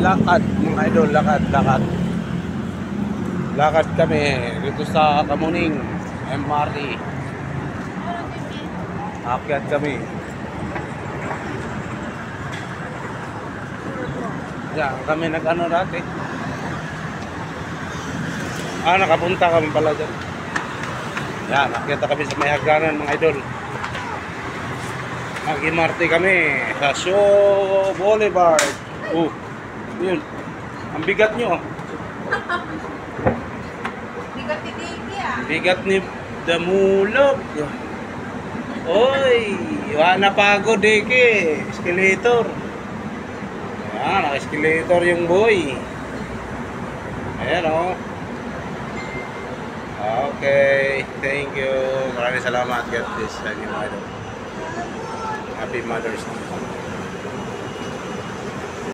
lakad mga idol, lakad. Lakad kami dito sa Kamuning MRT. Akyat kami. Yan, kami nag-ano dati. Nakapunta kami pala dyan. Yan, akyat kami sa may hagdanan mga idol. Mag-MRT kami sa Shaw Boulevard. Yun. Ang bigat nyo. Bigat ni Diki ah. Bigat ni Damulog. Oy, wala na pagod Diki. Escalator. Yan, escalator yung boy. Ayan o. Okay, thank you. Maraming salamat. God bless. Happy Mother's Day.